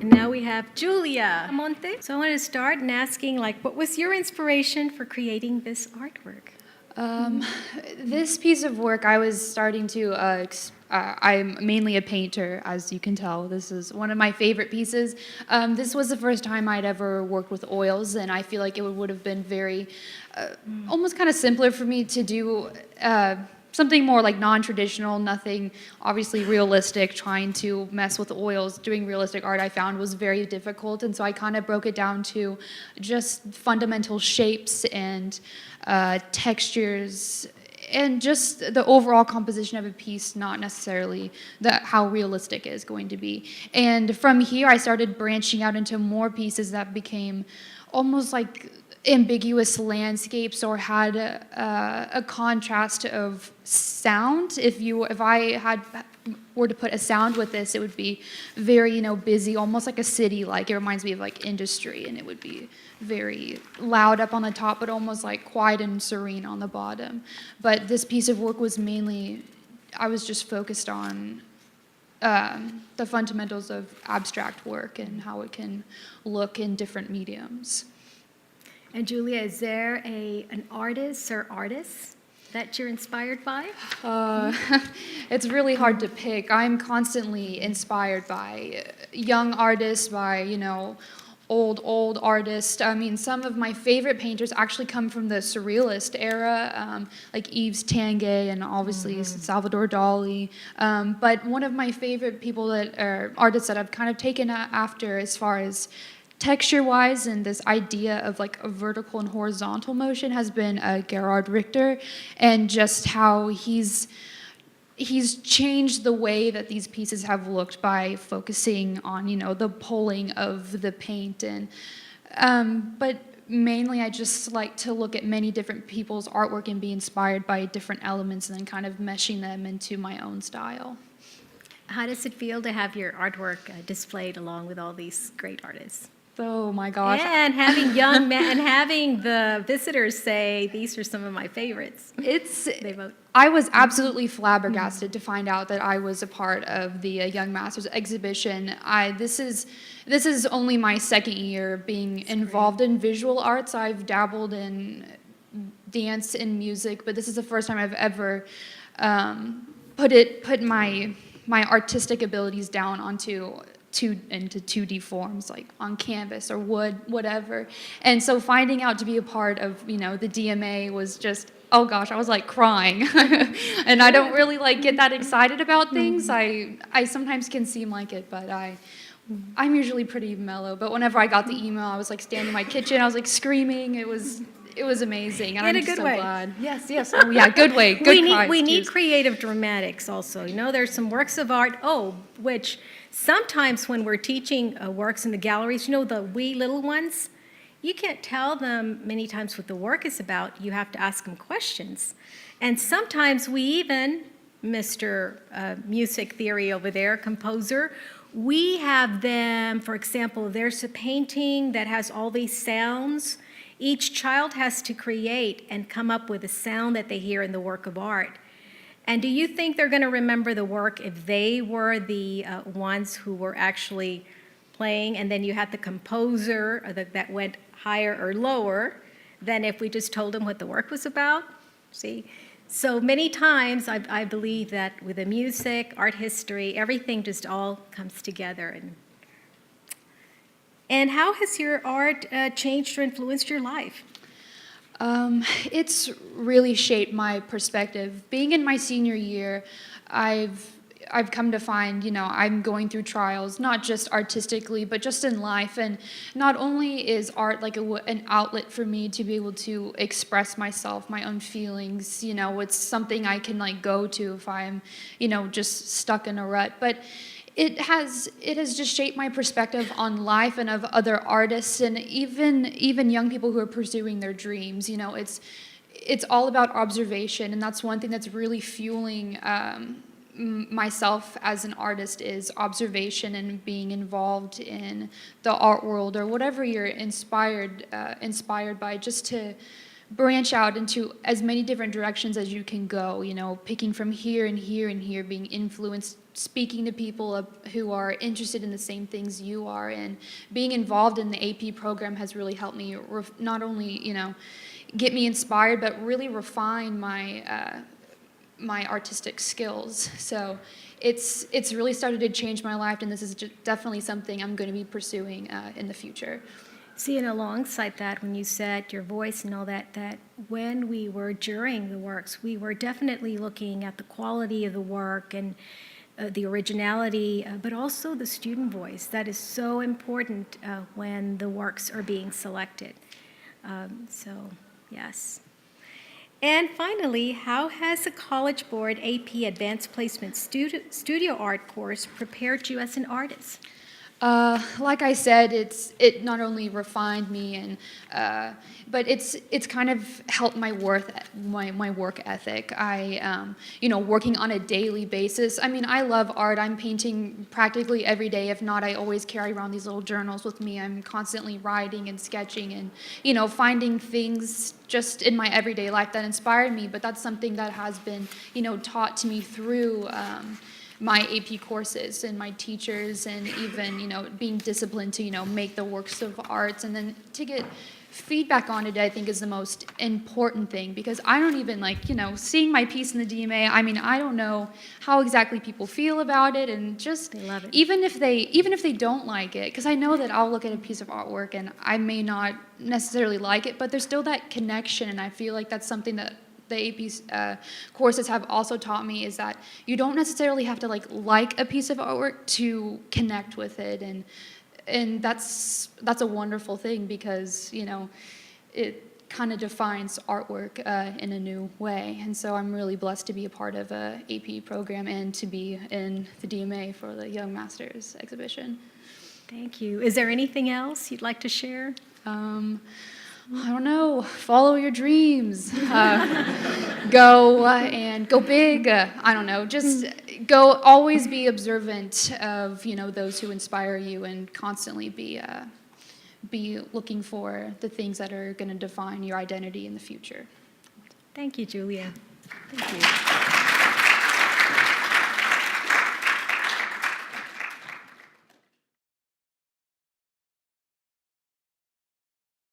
And now we have Julia Monte. So I want to start and asking, what was your inspiration for creating this artwork? This piece of work, I was starting to, I'm mainly a painter, as you can tell. This is one of my favorite pieces. This was the first time I'd ever worked with oils, and I feel like it would have been very, almost kind of simpler for me to do something more like non-traditional, nothing obviously realistic. Trying to mess with oils, doing realistic art, I found was very difficult, and so I kind of broke it down to just fundamental shapes and textures and just the overall composition of a piece, not necessarily how realistic it is going to be. And from here, I started branching out into more pieces that became almost like ambiguous landscapes or had a contrast of sound. If I were to put a sound with this, it would be very, busy, almost like a city. Like it reminds me of like industry, and it would be very loud up on the top, but almost like quiet and serene on the bottom. But this piece of work was mainly, I was just focused on the fundamentals of abstract work and how it can look in different mediums. And Julia, is there an artist or artists that you're inspired by? It's really hard to pick. I'm constantly inspired by young artists, by, old artists. I mean, some of my favorite painters actually come from the Surrealist era, like Yves Tanguy and obviously Salvador Dali. But one of my favorite people artists that I've kind of taken after as far as texture-wise and this idea of like a vertical and horizontal motion has been Gerhard Richter, and just how he's changed the way that these pieces have looked by focusing on, the pulling of the paint. And but mainly I just like to look at many different people's artwork and be inspired by different elements and then kind of meshing them into my own style. How does it feel to have your artwork displayed along with all these great artists? Oh my gosh. And having young men and having the visitors say, these are some of my favorites. They vote. I was absolutely flabbergasted to find out that I was a part of the Young Masters exhibition. This is only my second year being involved in visual arts. I've dabbled in dance and music, but this is the first time I've ever put my artistic abilities down into 2D forms, like on canvas or wood, whatever. And so finding out to be a part of, the DMA was just, oh gosh, I was like crying. And I don't really get that excited about things. I sometimes can seem like it, but I'm usually pretty mellow. But whenever I got the email, I was like standing in my kitchen, I was like screaming. It was amazing, and I'm so glad. Yes. Oh yeah, good way. We need creative dramatics also. There's some works of art. Which sometimes when we're teaching works in the galleries, the wee little ones, you can't tell them many times what the work is about. You have to ask them questions, and sometimes we even, Mr. Music Theory over there, composer, we have them. For example, there's a painting that has all these sounds. Each child has to create and come up with a sound that they hear in the work of art. And do you think they're going to remember the work if they were the ones who were actually playing, and then you had the composer that went higher or lower than if we just told them what the work was about? See? So many times I believe that with the music, art history, everything just all comes together. And how has your art changed or influenced your life? It's really shaped my perspective. Being in my senior year, I've come to find, I'm going through trials, not just artistically, but just in life. And not only is art like an outlet for me to be able to express myself, my own feelings, it's something I can go to if I'm, just stuck in a rut, but it has just shaped my perspective on life and of other artists and even young people who are pursuing their dreams. It's all about observation, and that's one thing that's really fueling myself as an artist is observation and being involved in the art world or whatever you're inspired by, just to branch out into as many different directions as you can go, picking from here and here and here, being influenced speaking to people who are interested in the same things you are, and being involved in the AP program has really helped me not only, get me inspired, but really refine my artistic skills. So it's really started to change my life, and this is definitely something I'm going to be pursuing in the future. See, and alongside that, when you said your voice and all that, that when we were during the works, we were definitely looking at the quality of the work and the originality, but also the student voice. That is so important when the works are being selected. So, yes. And finally, how has the College Board AP Advanced Placement Studio Art course prepared you as an artist? Like I said, it not only refined me, but it's kind of helped my work ethic. Working on a daily basis. I mean, I love art. I'm painting practically every day. If not, I always carry around these little journals with me. I'm constantly writing and sketching and finding things just in my everyday life that inspired me. But that's something that has been taught to me through my AP courses and my teachers, and even being disciplined to make the works of arts, and then to get feedback on it, I think, is the most important thing, because I don't even seeing my piece in the DMA. I mean, I don't know how exactly people feel about it, and just They love it. even if they don't like it, because I know that I'll look at a piece of artwork and I may not necessarily like it, but there's still that connection, and I feel like that's something that the AP courses have also taught me, is that you don't necessarily have to like a piece of artwork to connect with it, and that's a wonderful thing, because it kind of defines artwork in a new way. And so I'm really blessed to be a part of a AP program and to be in the DMA for the Young Masters exhibition. Thank you. Is there anything else you'd like to share? I don't know. Follow your dreams. Go big. I don't know. Just go. Always be observant of those who inspire you, and constantly be looking for the things that are going to define your identity in the future. Thank you, Julia. Thank you.